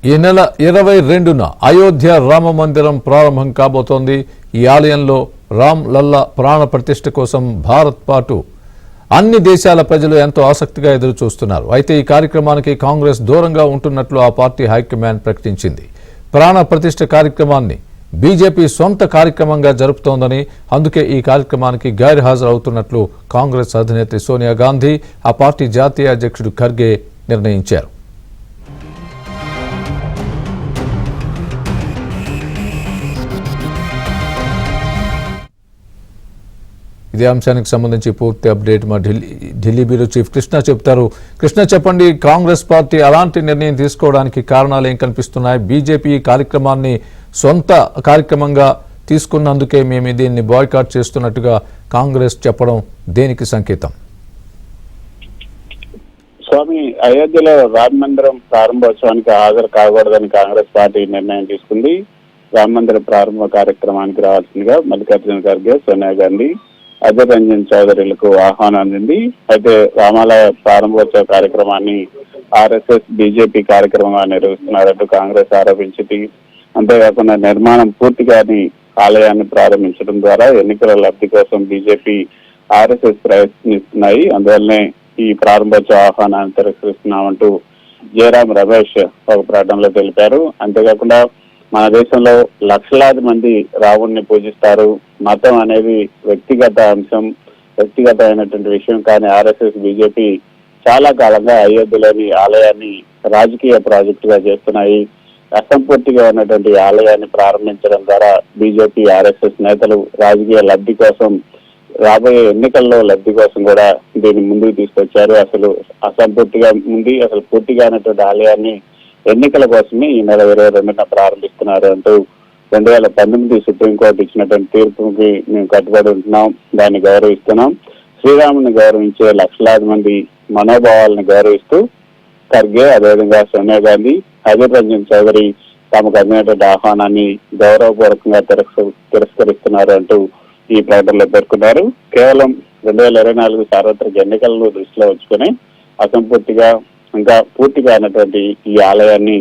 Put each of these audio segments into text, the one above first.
ఈ నెల 22న అయోధ్య రామ మందిరం ప్రారంభం కాబోతోంది. ఈ ఆలయంలో రామ్ లల్లా ప్రాణ ప్రతిష్ఠ కోసం భారత్ పాటు అన్ని దేశాల ప్రజలు ఎంతో ఆసక్తిగా ఎదురు చూస్తున్నారు. అయితే ఈ కార్యక్రమానికి కాంగ్రెస్ దూరంగా ఉంటున్నట్లు ఆ పార్టీ హైకమాండ్ ప్రకటించింది. ప్రాణ ప్రతిష్ఠ కార్యక్రమాన్ని బీజేపీ సొంత కార్యక్రమంగా జరుపుతోందని, అందుకే ఈ కార్యక్రమానికి గైర్హాజరవుతున్నట్లు కాంగ్రెస్ అధినేత్రి సోనియా గాంధీ, ఆ పార్టీ జాతీయ అధ్యక్షుడు ఖర్గే నిర్ణయించారు. ఇదే అంశానికి సంబంధించి పూర్తి అప్డేట్ మా ఢిల్లీ బ్యూరో చీఫ్ కృష్ణ చెప్తారు. కృష్ణ, చెప్పండి, కాంగ్రెస్ పార్టీ అలాంటి నిర్ణయం తీసుకోవడానికి కారణాలు ఏం కనిపిస్తున్నాయి? బీజేపీ కార్యక్రమాన్ని సొంత కార్యక్రమంగా తీసుకున్నందుకే మేము దీన్ని బాయ్కాట్ చేస్తున్నట్టుగా కాంగ్రెస్ చెప్పడం దేనికి సంకేతం? స్వామి, అయోధ్యలో రామ మందిరం ప్రారంభోత్సవానికి హాజరు కాకూడదని కాంగ్రెస్ పార్టీ నిర్ణయం తీసుకుంది. రామ మందిర ప్రారంభ కార్యక్రమానికి రావాల్సిందిగా మల్లికార్జున ఖర్గే, సోనియా గాంధీ, అజయ్ రంజన్ చౌదరిలకు ఆహ్వానం అందింది. అయితే రామాలయ ప్రారంభోత్సవ కార్యక్రమాన్ని ఆర్ఎస్ఎస్, బీజేపీ కార్యక్రమంగా నిర్వహిస్తున్నారంటూ కాంగ్రెస్ ఆరోపించింది. అంతేకాకుండా నిర్మాణం పూర్తిగాని ఆలయాన్ని ప్రారంభించడం ద్వారా ఎన్నికల లబ్ధి కోసం బీజేపీ, ఆర్ఎస్ఎస్ ప్రయత్నిస్తున్నాయి. అందువల్లనే ఈ ప్రారంభోత్సవ ఆహ్వానాన్ని తిరస్కరిస్తున్నామంటూ జయరాం రమేష్ ఒక ప్రకటనలో తెలిపారు. అంతేకాకుండా మన దేశంలో లక్షలాది మంది రాముడిని పూజిస్తారు. మతం అనేది వ్యక్తిగత అంశం, వ్యక్తిగతమైనటువంటి విషయం. కానీ ఆర్ఎస్ఎస్, బీజేపీ చాలా కాలంగా అయోధ్యలోని ఆలయాన్ని రాజకీయ ప్రాజెక్టుగా చేస్తున్నాయి. అసంపూర్తిగా ఉన్నటువంటి ఆలయాన్ని ప్రారంభించడం ద్వారా బీజేపీ, ఆర్ఎస్ఎస్ నేతలు రాజకీయ లబ్ధి కోసం, రాబోయే ఎన్నికల్లో లబ్ధి కోసం కూడా దీన్ని ముందుకు తీసుకొచ్చారు. అసలు అసంపూర్తిగా ఉంది, అసలు పూర్తిగా ఉన్నటువంటి ఆలయాన్ని ఎన్నికల కోసమే ఈ నెల 22న ప్రారంభిస్తున్నారు అంటూ 2019 సుప్రీంకోర్టు ఇచ్చినటువంటి తీర్పుకి మేము కట్టుబడి ఉంటున్నాం, దాన్ని గౌరవిస్తున్నాం. శ్రీరాముని గౌరవించే లక్షలాది మంది మనోభావాలను గౌరవిస్తూ ఖర్గే, అదేవిధంగా సోనియా గాంధీ, అజయ్ రంజన్ చౌదరి తమకు అందినటువంటి ఆహ్వానాన్ని గౌరవపూర్వకంగా తిరస్కరిస్తున్నారు అంటూ ఈ ప్రకటనలో పేర్కొన్నారు. కేవలం 2024 సార్వత్రిక ఎన్నికలను దృష్టిలో ఉంచుకుని అసంపూర్తిగా, ఇంకా పూర్తిగా అయినటువంటి ఈ ఆలయాన్ని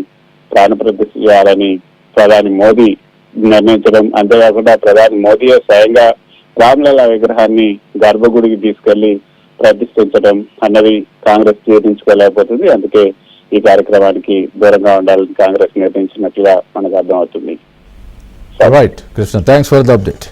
ప్రాణప్రతిష్ఠ చేయాలని ప్రధాని మోదీ నిర్ణయించడం, అంతేకాకుండా ప్రధాని మోదీయే స్వయంగా రామ్లలా విగ్రహాన్ని గర్భగుడికి తీసుకెళ్లి ప్రతిష్ఠించడం అన్నది కాంగ్రెస్ జీర్ణించుకోలేకపోతుంది. అందుకే ఈ కార్యక్రమానికి దూరంగా ఉండాలని కాంగ్రెస్ నిర్ణయించినట్లుగా మనకు అర్థమవుతుంది. Right Krishna, thanks for the update.